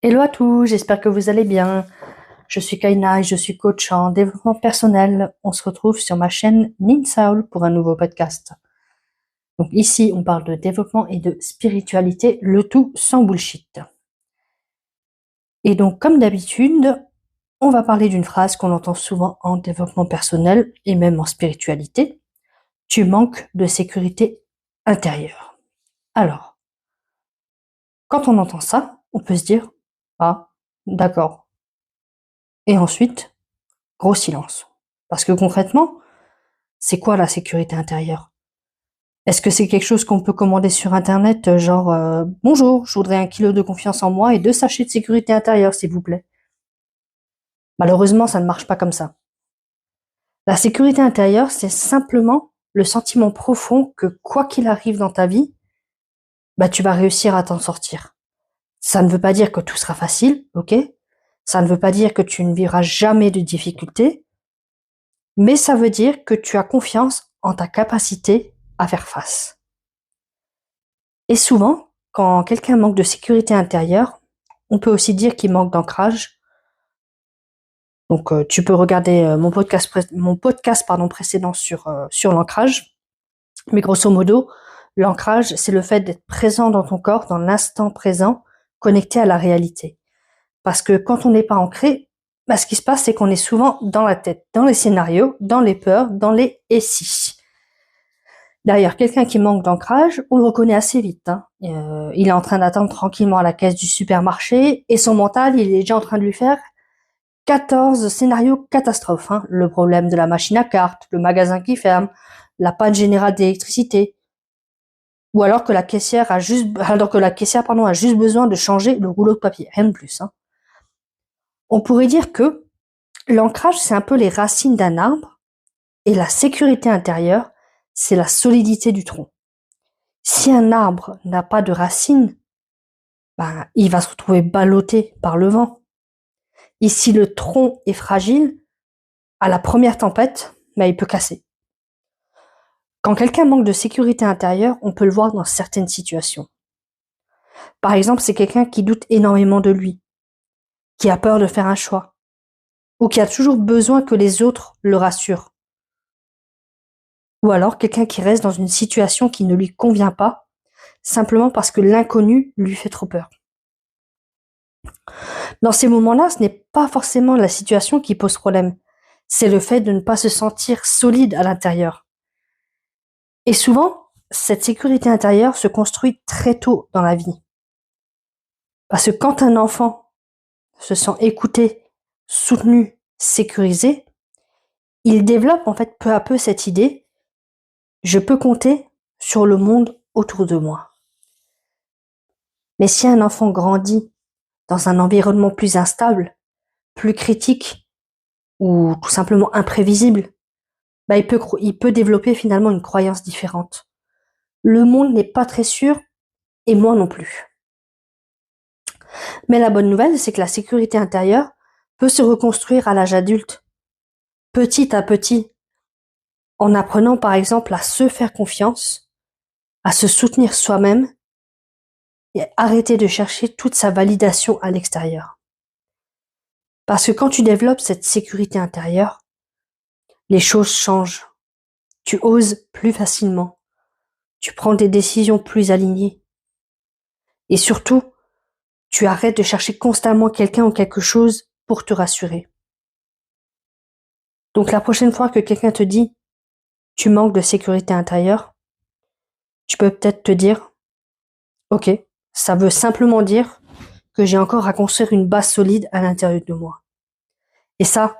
Hello à tous, j'espère que vous allez bien. Je suis Kaina et je suis coach en développement personnel. On se retrouve sur ma chaîne Ninsaul pour un nouveau podcast. Donc ici, on parle de développement et de spiritualité, le tout sans bullshit. Et donc, comme d'habitude, on va parler d'une phrase qu'on entend souvent en développement personnel et même en spiritualité. Tu manques de sécurité intérieure. Alors, quand on entend ça, on peut se dire, ah, d'accord. Et ensuite, gros silence. Parce que concrètement, c'est quoi la sécurité intérieure? Est-ce que c'est quelque chose qu'on peut commander sur Internet, genre bonjour, je voudrais 1 kilo de confiance en moi et 2 sachets de sécurité intérieure, s'il vous plaît. Malheureusement, ça ne marche pas comme ça. La sécurité intérieure, c'est simplement le sentiment profond que quoi qu'il arrive dans ta vie, bah tu vas réussir à t'en sortir. Ça ne veut pas dire que tout sera facile, ok? Ça ne veut pas dire que tu ne vivras jamais de difficultés, mais ça veut dire que tu as confiance en ta capacité à faire face. Et souvent, quand quelqu'un manque de sécurité intérieure, on peut aussi dire qu'il manque d'ancrage. Donc, tu peux regarder mon podcast précédent sur l'ancrage. Mais grosso modo, l'ancrage, c'est le fait d'être présent dans ton corps, dans l'instant présent, connecté à la réalité. Parce que quand on n'est pas ancré, bah, ce qui se passe, c'est qu'on est souvent dans la tête, dans les scénarios, dans les peurs, dans les « et si ». D'ailleurs, quelqu'un qui manque d'ancrage, on le reconnaît assez vite. Il est en train d'attendre tranquillement à la caisse du supermarché et son mental, il est déjà en train de lui faire 14 scénarios catastrophes. Le problème de la machine à cartes, le magasin qui ferme, la panne générale d'électricité. Ou alors que la caissière a juste besoin de changer le rouleau de papier, rien de plus. On pourrait dire que l'ancrage, c'est un peu les racines d'un arbre et la sécurité intérieure, c'est la solidité du tronc. Si un arbre n'a pas de racines, ben, il va se retrouver ballotté par le vent. Et si le tronc est fragile, à la première tempête, ben, il peut casser. Quand quelqu'un manque de sécurité intérieure, on peut le voir dans certaines situations. Par exemple, c'est quelqu'un qui doute énormément de lui, qui a peur de faire un choix, ou qui a toujours besoin que les autres le rassurent. Ou alors quelqu'un qui reste dans une situation qui ne lui convient pas, simplement parce que l'inconnu lui fait trop peur. Dans ces moments-là, ce n'est pas forcément la situation qui pose problème, c'est le fait de ne pas se sentir solide à l'intérieur. Et souvent, cette sécurité intérieure se construit très tôt dans la vie. Parce que quand un enfant se sent écouté, soutenu, sécurisé, il développe en fait peu à peu cette idée, je peux compter sur le monde autour de moi. Mais si un enfant grandit dans un environnement plus instable, plus critique ou tout simplement imprévisible, bah il peut développer finalement une croyance différente. Le monde n'est pas très sûr et moi non plus. Mais la bonne nouvelle, c'est que la sécurité intérieure peut se reconstruire à l'âge adulte, petit à petit, en apprenant par exemple à se faire confiance, à se soutenir soi-même et arrêter de chercher toute sa validation à l'extérieur. Parce que quand tu développes cette sécurité intérieure, les choses changent. Tu oses plus facilement. Tu prends des décisions plus alignées. Et surtout, tu arrêtes de chercher constamment quelqu'un ou quelque chose pour te rassurer. Donc la prochaine fois que quelqu'un te dit « tu manques de sécurité intérieure », tu peux peut-être te dire « ok, ça veut simplement dire que j'ai encore à construire une base solide à l'intérieur de moi. » Et ça,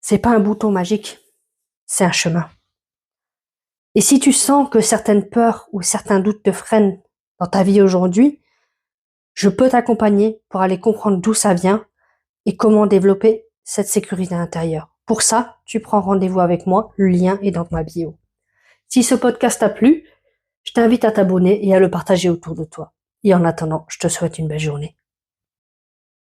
c'est pas un bouton magique, c'est un chemin. Et si tu sens que certaines peurs ou certains doutes te freinent dans ta vie aujourd'hui, je peux t'accompagner pour aller comprendre d'où ça vient et comment développer cette sécurité intérieure. Pour ça, tu prends rendez-vous avec moi, le lien est dans ma bio. Si ce podcast t'a plu, je t'invite à t'abonner et à le partager autour de toi. Et en attendant, je te souhaite une belle journée.